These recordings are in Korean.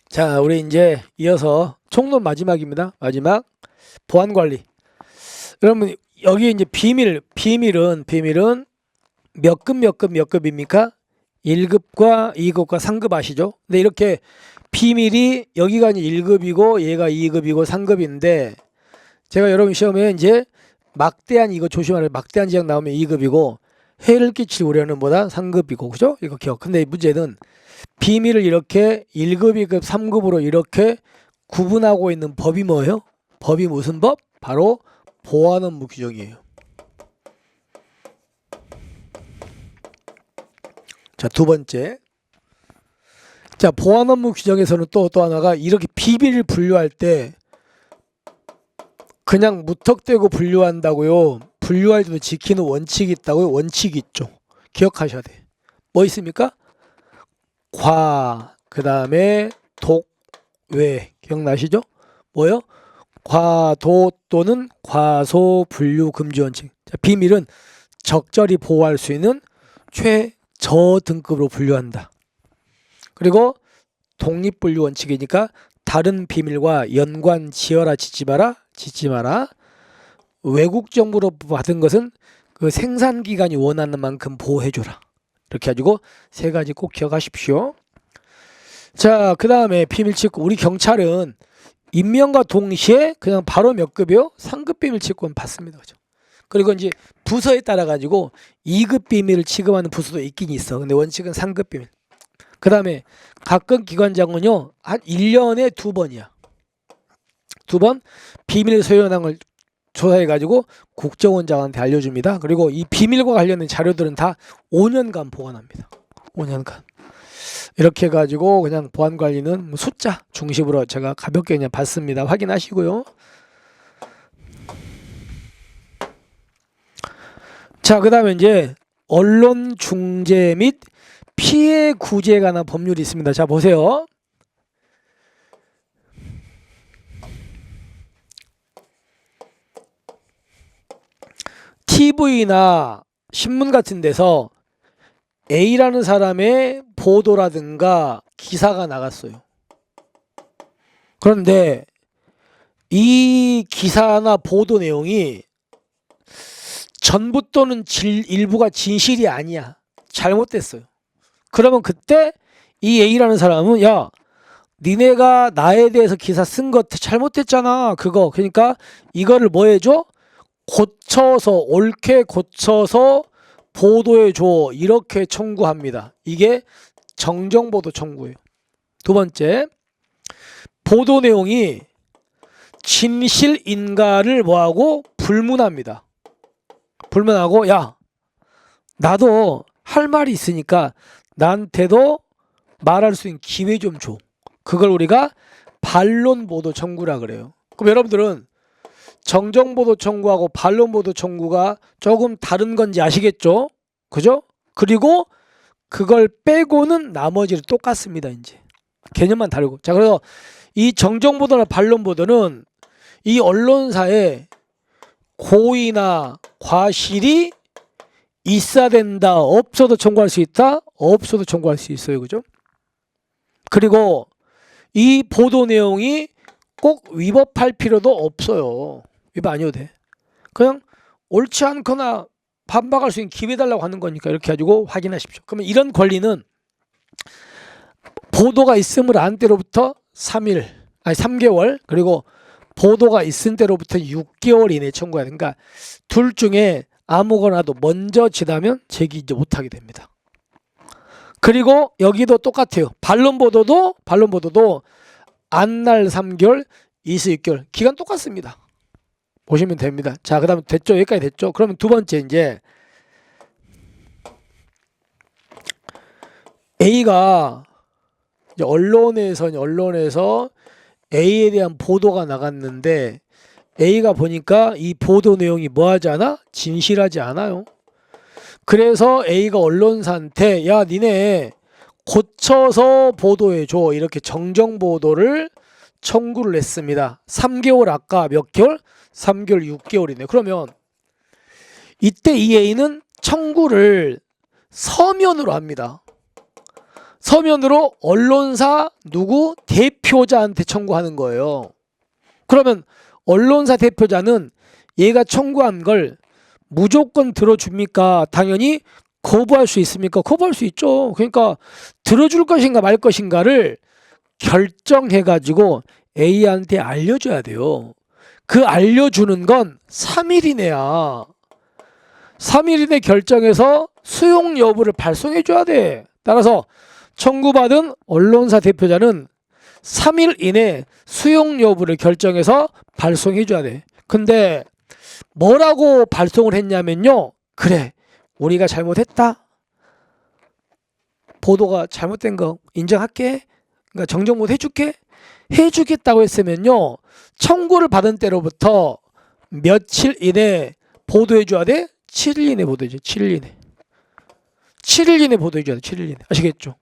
자, 우리 이제 이어서 총론 마지막입니다. 마지막 보안관리. 여러분 여기 이제 비밀은 몇 급입니까? 1급과 2급과 3급 아시죠? 근데 이렇게 비밀이 여기가 이제 1급이고 얘가 2급이고 3급인데 제가 여러분 시험에 이제 막대한 이거 조심하라. 막대한 지역 나오면 2급이고 해를 끼칠 우려는 뭐다? 3급이고 그죠? 이거 기억. 근데 문제는 비밀을 이렇게 1급, 2급, 3급으로 이렇게 구분하고 있는 법이 뭐예요? 법이 무슨 법? 바로 보안업무 규정이에요. 자, 두 번째. 자, 보안업무 규정에서는 또 하나가 이렇게 비밀을 분류할 때 그냥 무턱대고 분류한다고요. 분류할 때도 지키는 원칙이 있다고요. 원칙이 있죠. 기억하셔야 돼. 뭐 있습니까? 그 다음에 외 기억나시죠? 뭐요? 도 또는 과소 분류 금지 원칙. 자, 비밀은 적절히 보호할 수 있는 최저 등급으로 분류한다. 그리고 독립분류 원칙이니까 다른 비밀과 연관 지어라 짓지 마라. 외국 정보로 받은 것은 그 생산기관이 원하는 만큼 보호해줘라. 이렇게 가지고 세 가지 꼭 기억하십시오. 자, 그 다음에 비밀치권. 우리 경찰은 임명과 동시에 그냥 바로 몇 급이요? 3급 비밀치권 받습니다. 그죠? 그리고 이제 부서에 따라 가지고 2급 비밀을 취급하는 부서도 있긴 있어. 근데 원칙은 3급 비밀. 그 다음에 각급 기관장은요, 한 1년에 2번이야. 2번 비밀 소유한을 조사해가지고 국정원장한테 알려줍니다. 그리고 이 비밀과 관련된 자료들은 다 5년간 보관합니다. 5년간. 이렇게 해가지고 그냥 보안관리는 숫자 중심으로 제가 가볍게 그냥 봤습니다. 확인하시고요. 자, 그 다음에 이제 언론 중재 및 피해 구제에 관한 법률이 있습니다. 자, 보세요. TV나 신문 같은 데서 A라는 사람의 보도라든가 기사가 나갔어요. 그런데 이 기사나 보도 내용이 전부 또는 일부가 진실이 아니야. 잘못됐어요. 그러면 그때 이 A라는 사람은 야, 니네가 나에 대해서 기사 쓴 거 잘못됐잖아. 그거. 그러니까 이거를 뭐 해줘? 옳게 고쳐서 보도해줘. 이렇게 청구합니다. 이게 정정보도 청구예요. 두 번째, 보도 내용이 진실인가를 뭐하고 불문합니다. 불문하고 야, 나도 할 말이 있으니까 나한테도 말할 수 있는 기회 좀 줘. 그걸 우리가 반론보도 청구라 그래요. 그럼 여러분들은 정정보도 청구하고 반론보도 청구가 조금 다른 건지 아시겠죠? 그죠? 그리고 그걸 빼고는 나머지는 똑같습니다. 이제 개념만 다르고. 자, 그래서 이 정정보도나 반론보도는 이 언론사에 고의나 과실이 있어야 된다. 없어도 청구할 수 있다. 없어도 청구할 수 있어요. 그죠? 그리고 이 보도 내용이 꼭 위법할 필요도 없어요. 위법 아니어도 돼. 그냥 옳지 않거나 반박할 수 있는 기회 달라고 하는 거니까 이렇게 가지고 확인하십시오. 그러면 이런 권리는 보도가 있음을 안 때로부터 3개월 그리고 보도가 있은 때로부터 6개월 이내에 청구해야 되니까 그러니까 둘 중에 아무거나도 먼저 지나면 제기 이제 못하게 됩니다. 그리고 여기도 똑같아요. 반론보도도 안날 3개월, 이수 6개월 기간 똑같습니다. 보시면 됩니다. 자, 그 다음 됐죠? 여기까지 됐죠? 그러면 두 번째 이제 A가 이제 언론에서 A에 대한 보도가 나갔는데 A가 보니까 이 보도 내용이 뭐하지 않아? 진실하지 않아요. 그래서 A가 언론사한테 야, 니네 고쳐서 보도해줘. 이렇게 정정보도를 청구를 했습니다. 3개월 아까 몇 개월? 3개월 6개월이네. 그러면 이때 이 A는 청구를 서면으로 합니다. 서면으로 언론사 누구 대표자한테 청구하는 거예요. 그러면 언론사 대표자는 얘가 청구한 걸 무조건 들어줍니까? 당연히 거부할 수 있습니까? 거부할 수 있죠. 그러니까 들어줄 것인가 말 것인가를 결정해가지고 A한테 알려줘야 돼요. 그 알려주는 건 3일 이내야. 3일 이내 결정해서 수용 여부를 발송해줘야 돼. 따라서 청구받은 언론사 대표자는 3일 이내 수용 여부를 결정해서 발송해줘야 돼. 근데 뭐라고 발송을 했냐면요. 그래, 우리가 잘못했다. 보도가 잘못된 거 인정할게. 그러니까 정정 못 해줄게. 해주겠다고 했으면요. 청구를 받은 때로부터 며칠 이내 보도해줘야 돼? 7일 이내 보도해줘. 7일 이내. 7일 이내 보도해줘야 돼. 7일 이내. 아시겠죠?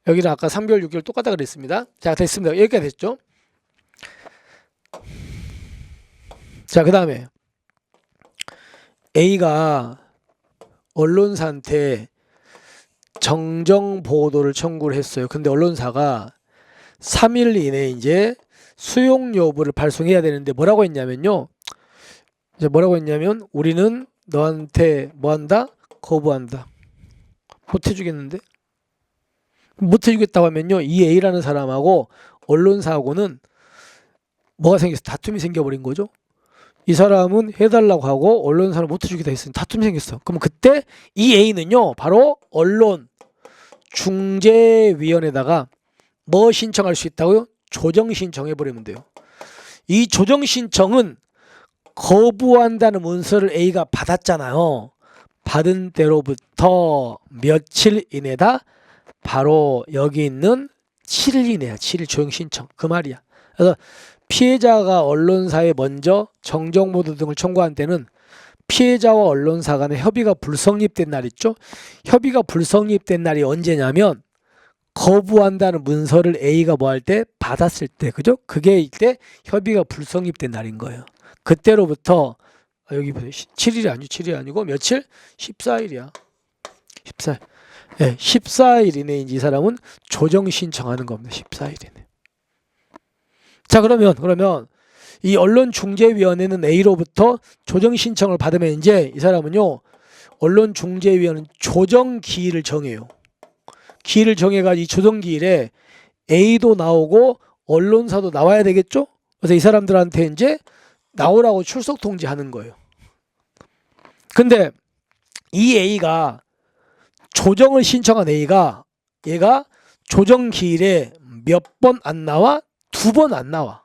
여기는 아까 3개월, 6개월 똑같다 그랬습니다. 자, 됐습니다. 여기까지 됐죠? 자, 그 다음에 A가 언론사한테 정정 보도를 청구를 했어요. 근데 언론사가 3일 이내에 이제 수용 여부를 발송해야 되는데 뭐라고 했냐면요. 이제 뭐라고 했냐면 우리는 너한테 뭐 한다? 거부한다. 못 해주겠는데? 못 해주겠다고 하면요. 이 A라는 사람하고 언론사하고는 뭐가 생겼어? 다툼이 생겨버린 거죠. 이 사람은 해달라고 하고 언론사는 못 해주겠다 했으니 다툼이 생겼어. 그럼 그때 이 A는요. 바로 언론 중재위원회에다가 뭐 신청할 수 있다고요? 조정 신청해버리면 돼요. 이 조정 신청은 거부한다는 문서를 A가 받았잖아요. 받은 때로부터 며칠 이내다? 바로 여기 있는 7일 이내야. 7일 조정 신청. 그 말이야. 그래서 피해자가 언론사에 먼저 정정보도 등을 청구한 때는 피해자와 언론사 간의 협의가 불성립된 날 있죠. 협의가 불성립된 날이 언제냐면 거부한다는 문서를 A가 뭐 할 때? 받았을 때. 그죠? 그게 이때 협의가 불성립된 날인 거예요. 그때로부터 여기 보세요. 7일이 아니고 7일이 아니고 며칠? 14일이야. 14일. 네, 14일 이내에 이 사람은 조정 신청하는 겁니다. 14일 이내. 자, 그러면 이 언론중재위원회는 A로부터 조정 신청을 받으면 이제 이 사람은요. 언론중재위원회는 조정 기일을 정해요. 기일을 정해가지고 이 조정 기일에 A도 나오고 언론사도 나와야 되겠죠? 그래서 이 사람들한테 이제 나오라고 출석 통지하는 거예요. 근데 이 A가 조정을 신청한 A가 얘가 조정 기일에 몇 번 안 나와? 2번 안 나와.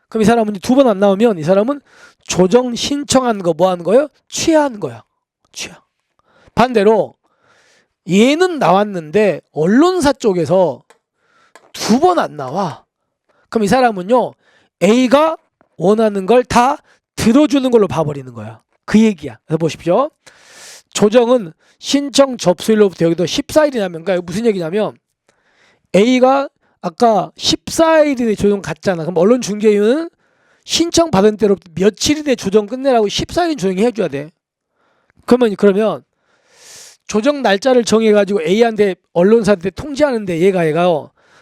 그럼 이 사람은 2번 안 나오면 이 사람은 조정 신청한 거 뭐 하는 거예요? 취하한 거야. 취하. 반대로 얘는 나왔는데 언론사 쪽에서 2번 안 나와. 그럼 이 사람은요. A가 원하는 걸 다 들어주는 걸로 봐버리는 거야. 그 얘기야. 그래서 보십시오. 조정은 신청 접수일로부터 여기도 14일이냐면 그러니까 무슨 얘기냐면 A가 아까 14일에 조정 갔잖아. 그럼 언론중재위는 신청 받은 때로부터 며칠이내 조정 끝내라고 14일 조정해줘야 돼. 그러면 조정 날짜를 정해가지고 A한테 언론사한테 통지하는데 얘가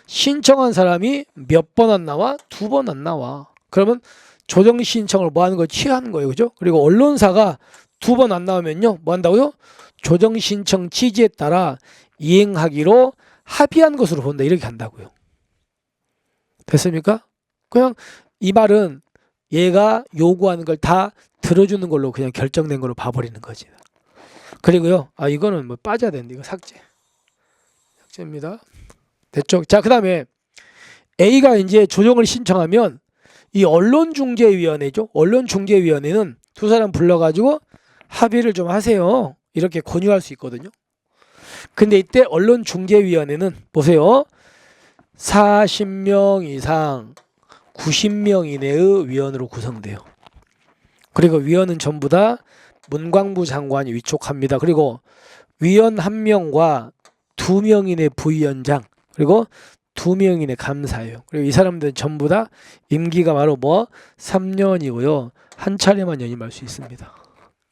신청한 사람이 몇 번 안 나와? 2번 안 나와. 그러면 조정 신청을 뭐 하는 거 취하는 거예요. 그죠? 그리고 언론사가 2번 안 나오면요. 뭐 한다고요? 조정 신청 취지에 따라 이행하기로 합의한 것으로 본다. 이렇게 한다고요. 됐습니까? 그냥 이 말은 얘가 요구하는 걸 다 들어주는 걸로 그냥 결정된 걸로 봐버리는 거지. 그리고요. 이거는 뭐 빠져야 되는데 이거 삭제입니다. 됐죠? 자, 그 다음에 A가 이제 조정을 신청하면 이 언론중재위원회죠. 언론중재위원회는 두 사람 불러가지고 합의를 좀 하세요. 이렇게 권유할 수 있거든요. 근데 이때 언론중재위원회는 보세요. 40명 이상 90명 이내의 위원으로 구성돼요. 그리고 위원은 전부 다 문광부 장관이 위촉합니다. 그리고 위원 1명과 2명 이내 부위원장 그리고 2명 이내 감사예요. 그리고 이 사람들은 전부 다 임기가 바로 3년이고요. 한 차례만 연임할 수 있습니다.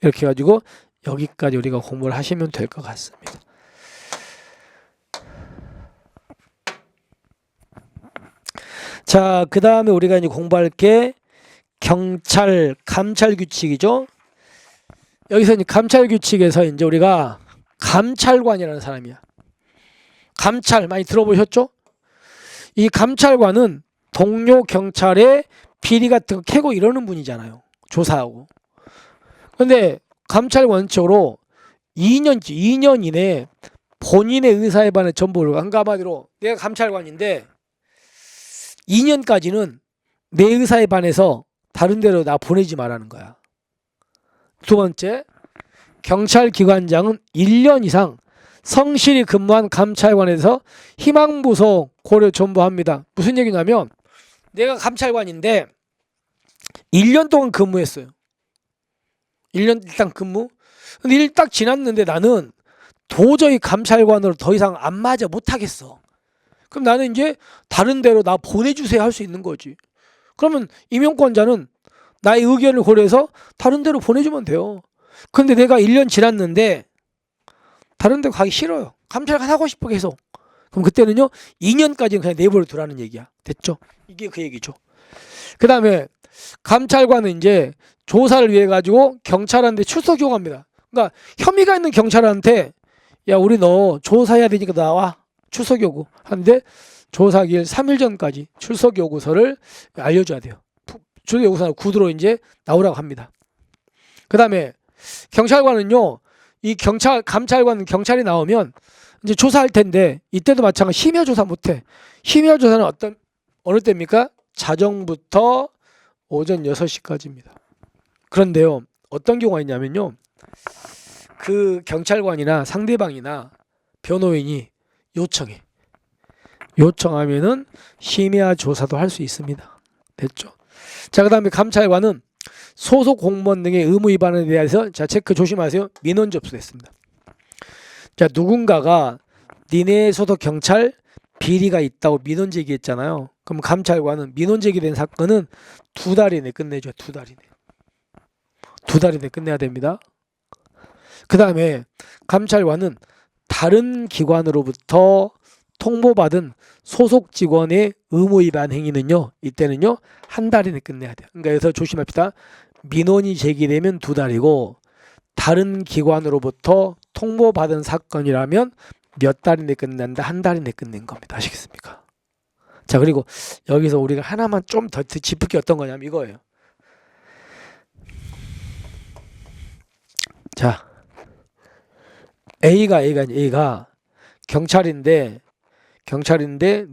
이렇게 해가지고 여기까지 우리가 공부를 하시면 될 것 같습니다. 자, 그 다음에 우리가 이제 공부할 게 경찰, 감찰 규칙이죠. 여기서 이제 감찰 규칙에서 이제 우리가 감찰관이라는 사람이야. 감찰 많이 들어보셨죠? 이 감찰관은 동료 경찰의 비리 같은 거 캐고 이러는 분이잖아요. 조사하고. 근데 감찰 원칙으로 2년 이내에 본인의 의사에 반해 전보를, 그러니까 한마디로 내가 감찰관인데 2년까지는 내 의사에 반해서 다른 데로 나 보내지 말라는 거야. 두 번째, 경찰기관장은 1년 이상 성실히 근무한 감찰관에서 희망부서 고려 전부합니다. 무슨 얘기냐면 내가 감찰관인데 1년 동안 근무했어요. 1년 일단 근무. 근데 1일 딱 지났는데 나는 도저히 감찰관으로 더 이상 안 맞아 못하겠어. 그럼 나는 이제 다른 데로 나 보내주세요 할 수 있는 거지. 그러면 임용권자는 나의 의견을 고려해서 다른 데로 보내주면 돼요. 근데 내가 1년 지났는데 다른 데 가기 싫어요. 감찰관 하고 싶어 계속. 그럼 그때는요 2년까지는 그냥 내버려 두라는 얘기야. 됐죠? 이게 그 얘기죠. 그 다음에 감찰관은 이제 조사를 위해 가지고 경찰한테 출석 요구합니다. 그러니까 혐의가 있는 경찰한테 야 우리 너 조사해야 되니까 나와 출석 요구 하는데 조사기일 3일 전까지 출석 요구서를 알려줘야 돼요. 출석 요구서 구두로 이제 나오라고 합니다. 그 다음에 경찰관은요 이 감찰관 경찰이 나오면 이제 조사할 텐데 이때도 마찬가지 심야 조사 못해. 심야 조사는 어느 때입니까? 자정부터 오전 6시까지입니다. 그런데요 어떤 경우가 있냐면요 그 경찰관이나 상대방이나 변호인이 요청하면은 심야 조사도 할 수 있습니다. 됐죠? 자, 그 다음에 감찰관은 소속 공무원 등의 의무 위반에 대해서 자 체크 조심하세요. 민원 접수됐습니다. 자, 누군가가 니네 소속 경찰 비리가 있다고 민원 제기했잖아요. 그럼 감찰관은 민원 제기된 사건은 2달 이내 끝내죠. 2달 이내. 2달 이내 끝내야 됩니다. 그 다음에 감찰관은 다른 기관으로부터 통보받은 소속 직원의 의무 위반 행위는요. 이때는요. 1달 이내 끝내야 돼요. 그러니까 여기서 조심합시다. 민원이 제기되면 2달이고 다른 기관으로부터 통보받은 사건이라면 몇 달 이내 끝난다. 1달 이내 끝낸 겁니다. 아시겠습니까? 자, 그리고 여기서 우리가 하나만 좀 더 짚을 게 어떤 거냐면 이거예요. 자, A가 경찰인데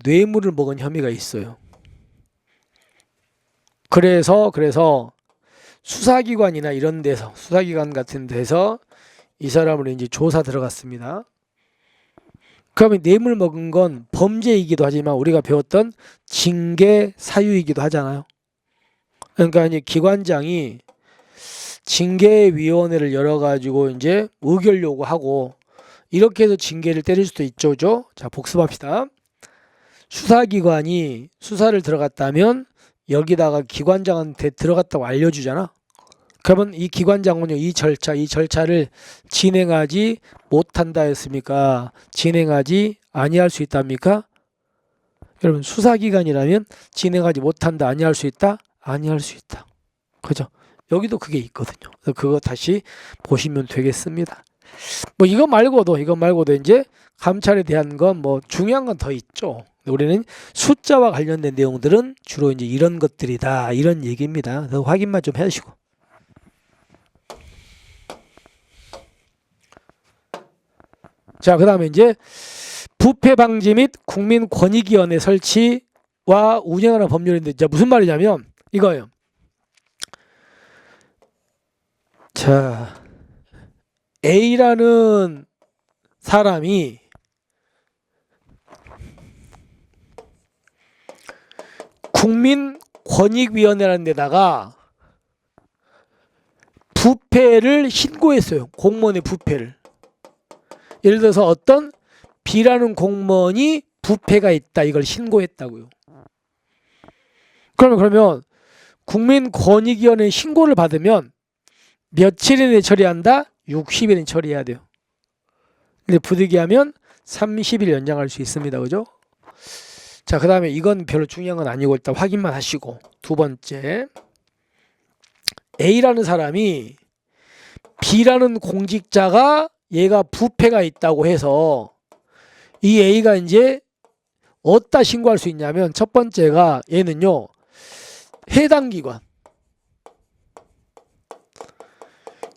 뇌물을 먹은 혐의가 있어요. 그래서 수사기관이나 이런 데서 수사기관 같은 데서 이 사람을 이제 조사 들어갔습니다. 그러면 뇌물 먹은 건 범죄이기도 하지만 우리가 배웠던 징계 사유이기도 하잖아요. 그러니까 이제 기관장이 징계위원회를 열어가지고 이제 의결 요구하고 이렇게 해서 징계를 때릴 수도 있죠. 자, 복습합시다. 수사기관이 수사를 들어갔다면 여기다가 기관장한테 들어갔다고 알려주잖아. 그러면 이 기관장은요, 이 절차를 진행하지 못한다 했습니까? 진행하지 아니할 수 있답니까? 여러분, 수사기관이라면 진행하지 못한다, 아니할 수 있다? 아니할 수 있다. 그죠? 여기도 그게 있거든요. 그래서 그거 다시 보시면 되겠습니다. 뭐 이거 말고도 이제 감찰에 대한 건 뭐 중요한 건 더 있죠. 우리는 숫자와 관련된 내용들은 주로 이제 이런 것들이다 이런 얘기입니다. 그래서 확인만 좀 해주시고. 자, 그 다음에 이제 부패 방지 및 국민권익위원회 설치와 운영하는 법률인데 자, 무슨 말이냐면 이거예요. 자, A라는 사람이 국민권익위원회라는 데다가 부패를 신고했어요. 공무원의 부패를. 예를 들어서 어떤 B라는 공무원이 부패가 있다 이걸 신고했다고요. 그러면 국민권익위원회 신고를 받으면 며칠 이내에 처리한다? 60일 이내에 처리해야 돼요. 근데 부득이하면 30일 연장할 수 있습니다. 그죠? 자, 그 다음에 이건 별로 중요한 건 아니고 일단 확인만 하시고, 두 번째, A라는 사람이 B라는 공직자가 얘가 부패가 있다고 해서 이 A가 이제 어디다 신고할 수 있냐면, 첫 번째가 얘는요, 해당 기관,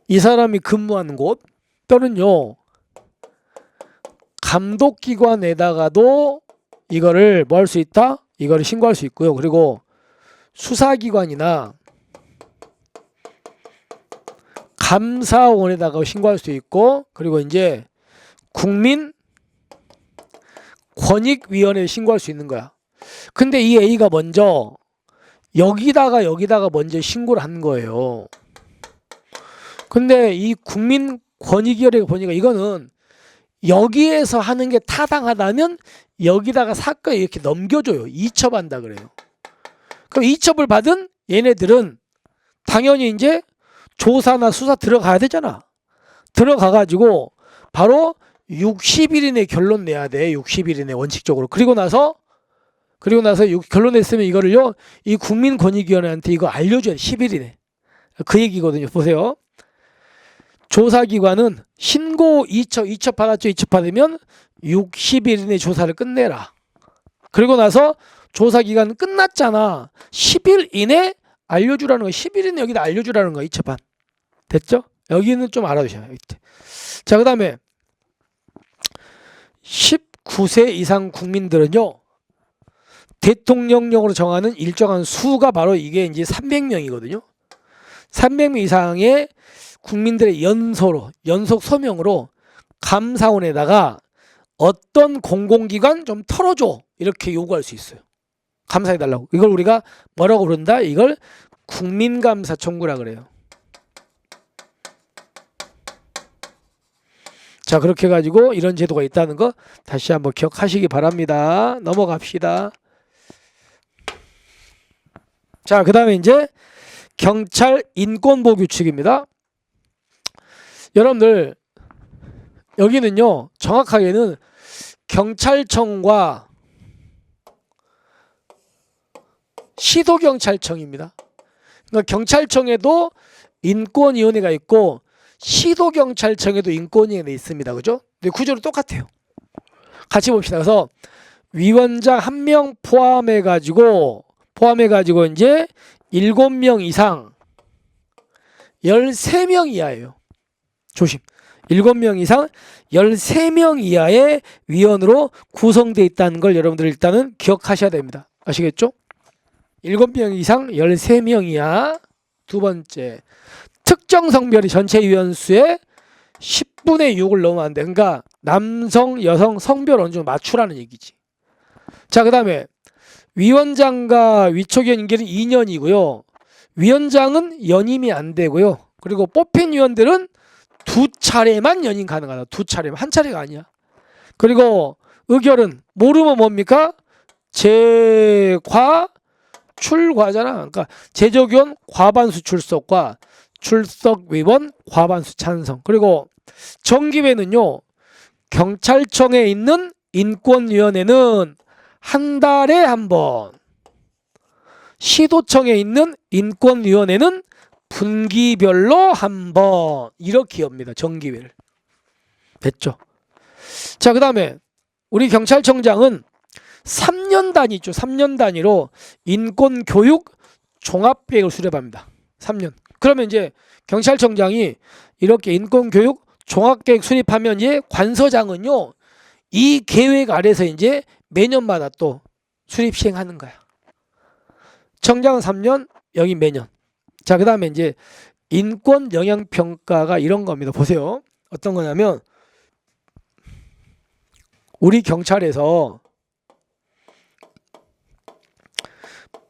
이 사람이 근무하는 곳 또는요 감독기관에다가도 이거를 뭐 할 수 있다? 이거를 신고할 수 있고요. 그리고 수사기관이나 감사원에다가 신고할 수 있고, 그리고 이제 국민권익위원회에 신고할 수 있는 거야. 근데 이 A가 먼저 여기다가 먼저 신고를 한 거예요. 근데 이 국민권익위원회가 보니까 이거는 여기에서 하는 게 타당하다면 여기다가 사건을 이렇게 넘겨줘요. 이첩한다 그래요. 그럼 이첩을 받은 얘네들은 당연히 이제 조사나 수사 들어가야 되잖아. 들어가가지고 바로 60일 이내 결론 내야 돼. 60일 이내 원칙적으로. 그리고 나서 결론 냈으면 이거를요, 이 국민권익위원회한테 이거 알려줘야 돼. 10일 이내. 그 얘기거든요. 보세요. 조사기관은 신고 이첩 받았죠. 이첩 받으면 60일 이내 조사를 끝내라. 그리고 나서 조사기간 끝났잖아. 10일 이내 알려주라는 거. 10일 이내 여기다 알려주라는 거. 이첩한. 됐죠? 여기는 좀 알아두셔요. 자, 그 다음에 19세 이상 국민들은요, 대통령령으로 정하는 일정한 수가 바로 이게 이제 300명이거든요. 300명 이상의 국민들의 연속 서명으로 감사원에다가 어떤 공공기관 좀 털어줘 이렇게 요구할 수 있어요. 감사해달라고. 이걸 우리가 뭐라고 부른다? 이걸 국민감사 청구라 그래요. 자, 그렇게 해가지고 이런 제도가 있다는 거 다시 한번 기억하시기 바랍니다. 넘어갑시다. 자, 그 다음에 이제 경찰 인권보호 규칙입니다. 여러분들 여기는요, 정확하게는 경찰청과 시도경찰청입니다. 그러니까 경찰청에도 인권위원회가 있고 시도경찰청에도 인권위원회가 있습니다. 그죠? 근데 구조는 똑같아요. 같이 봅시다. 그래서 위원장 1명 포함해가지고 이제 7명 이상 13명 이하예요. 조심. 7명 이상 13명 이하의 위원으로 구성되어 있다는 걸 여러분들 일단은 기억하셔야 됩니다. 아시겠죠? 7명 이상 13명 이하. 두 번째, 특정 성별이 전체 위원수의 10분의 6을 넘으면 안 돼. 그러니까 남성, 여성 성별 어느 정도 맞추라는 얘기지. 자, 그 다음에 위원장과 위촉위원 임기는 2년이고요. 위원장은 연임이 안 되고요. 그리고 뽑힌 위원들은 2차례만 연임 가능하다. 2차례만. 한 차례가 아니야. 그리고 의결은 모르면 뭡니까? 출과잖아. 그러니까 재적위원 과반수 출석과 출석위원 과반수 찬성. 그리고 정기회는요, 경찰청에 있는 인권위원회는 한 달에 한 번, 시도청에 있는 인권위원회는 분기별로 한 번, 이렇게 엽니다. 정기회를. 됐죠? 자, 그 다음에 우리 경찰청장은 3년 단위 있죠. 3년 단위로 인권교육 종합계획을 수립합니다. 3년. 그러면 이제 경찰청장이 이렇게 인권교육 종합계획 수립하면 이제 관서장은요, 이 계획 아래서 이제 매년마다 또 수립 시행하는 거야. 청장은 3년, 여기 매년. 자, 그 다음에 이제 인권 영향평가가 이런 겁니다. 보세요. 어떤 거냐면, 우리 경찰에서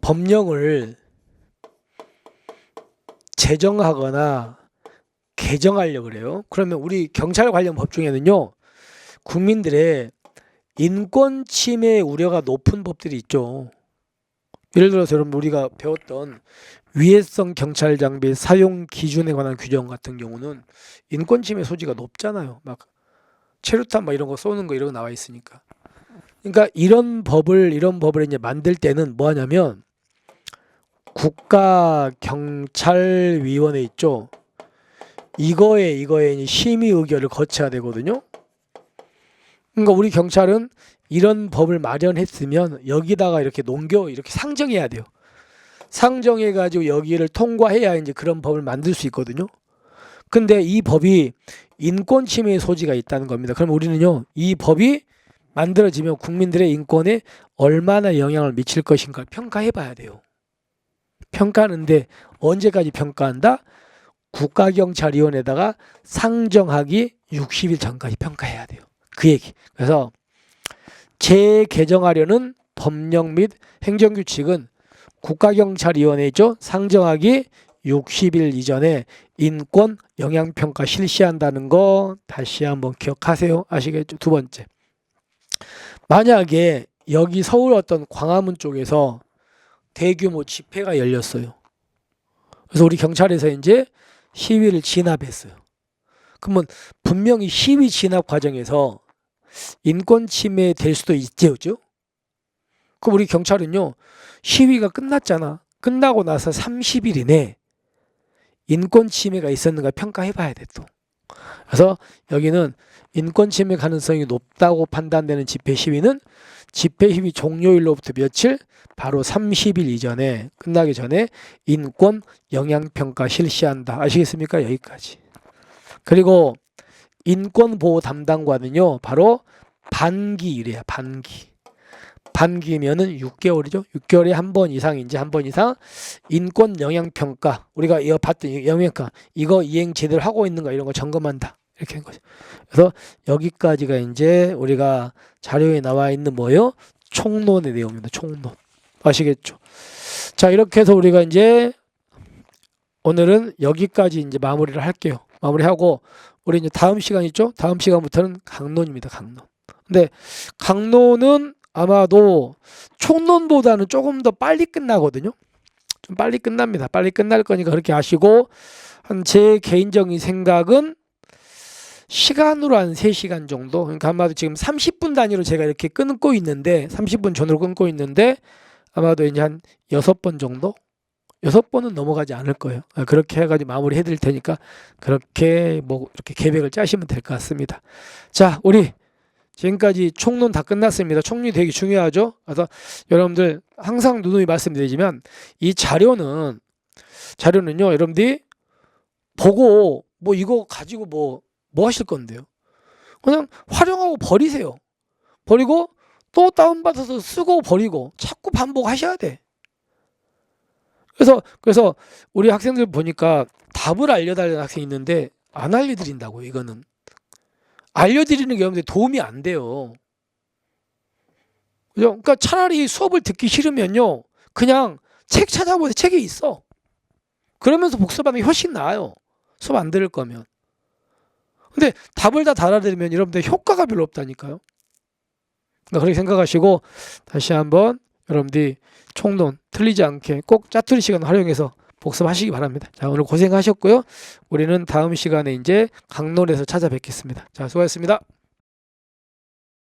법령을 제정하거나 개정하려고 그래요. 그러면 우리 경찰 관련 법 중에는요, 국민들의 인권 침해 우려가 높은 법들이 있죠. 예를 들어서 여러분 우리가 배웠던 위해성 경찰 장비 사용 기준에 관한 규정 같은 경우는 인권 침해 소지가 높잖아요. 막 체류탄 막 이런 거 쏘는 거 이런 거 나와 있으니까. 그러니까 이런 법을 이제 만들 때는 뭐 하냐면 국가경찰위원회 있죠. 이거에 심의 의결을 거쳐야 되거든요. 그러니까 우리 경찰은 이런 법을 마련했으면 여기다가 이렇게 이렇게 상정해야 돼요. 상정해 가지고 여기를 통과해야 이제 그런 법을 만들 수 있거든요. 근데 이 법이 인권 침해의 소지가 있다는 겁니다. 그럼 우리는요, 이 법이 만들어지면 국민들의 인권에 얼마나 영향을 미칠 것인가 평가해 봐야 돼요. 평가하는데 언제까지 평가한다? 국가경찰위원회에다가 상정하기 60일 전까지 평가해야 돼요. 그 얘기. 그래서 재개정하려는 법령 및 행정규칙은 국가경찰위원회죠. 상정하기 60일 이전에 인권 영향평가 실시한다는 거 다시 한번 기억하세요. 아시겠죠? 두 번째. 만약에 여기 서울 어떤 광화문 쪽에서 대규모 집회가 열렸어요. 그래서 우리 경찰에서 이제 시위를 진압했어요. 그러면 분명히 시위 진압 과정에서 인권 침해 될 수도 있죠. 그럼 우리 경찰은요, 시위가 끝났잖아. 끝나고 나서 30일 이내 인권 침해가 있었는가 평가해 봐야 돼 또. 그래서 여기는 인권 침해 가능성이 높다고 판단되는 집회 시위는 집회 시위 종료일로부터 며칠? 바로 30일 이전에, 끝나기 전에 인권 영향평가 실시한다. 아시겠습니까? 여기까지. 그리고 인권보호 담당관은요, 바로 반기이래요. 반기면은 6개월이죠. 6개월에 한 번 이상인지 한 번 이상 인권 영향평가, 우리가 이거 봤던 영향평가, 이거 이행 제대로 하고 있는가 이런 거 점검한다. 이렇게 한 거죠. 그래서 여기까지가 이제 우리가 자료에 나와 있는 뭐예요? 총론의 내용입니다. 총론. 아시겠죠? 자, 이렇게 해서 우리가 이제 오늘은 여기까지 이제 마무리를 할게요. 마무리하고 우리 이제 다음 시간 있죠? 다음 시간부터는 강론입니다. 강론. 근데 강론은 아마도 총론보다는 조금 더 빨리 끝나거든요. 좀 빨리 끝납니다. 빨리 끝날 거니까 그렇게 아시고, 제 개인적인 생각은 시간으로 한 3시간 정도. 그러니까 아마도 지금 30분 단위로 제가 이렇게 끊고 있는데, 30분 전으로 끊고 있는데 아마도 이제 한 6번 정도? 6번은 넘어가지 않을 거예요. 그렇게 해가지고 마무리 해드릴 테니까 그렇게 뭐 이렇게 계획을 짜시면 될 것 같습니다. 자, 우리 지금까지 총론 다 끝났습니다. 총론이 되게 중요하죠. 그래서 여러분들 항상 누누이 말씀드리지만 이 자료는요, 여러분들이 보고 뭐 이거 가지고 뭐 하실 건데요? 그냥 활용하고 버리세요. 버리고 또 다운받아서 쓰고 버리고 자꾸 반복하셔야 돼. 그래서 우리 학생들 보니까 답을 알려달라는 학생이 있는데 안 알려드린다고요. 이거는 알려드리는 게 여러분들 도움이 안 돼요. 그죠? 그러니까 차라리 수업을 듣기 싫으면요, 그냥 책 찾아보세요. 책에 있어. 그러면서 복습하는 게 훨씬 나아요. 수업 안 들을 거면. 근데 답을 다 달아드리면 여러분들 효과가 별로 없다니까요. 그러니까 그렇게 생각하시고 다시 한번 여러분들이 총론 틀리지 않게 꼭 짜투리 시간 활용해서 복습하시기 바랍니다. 자, 오늘 고생하셨고요. 우리는 다음 시간에 이제 강론에서 찾아뵙겠습니다. 자, 수고하셨습니다.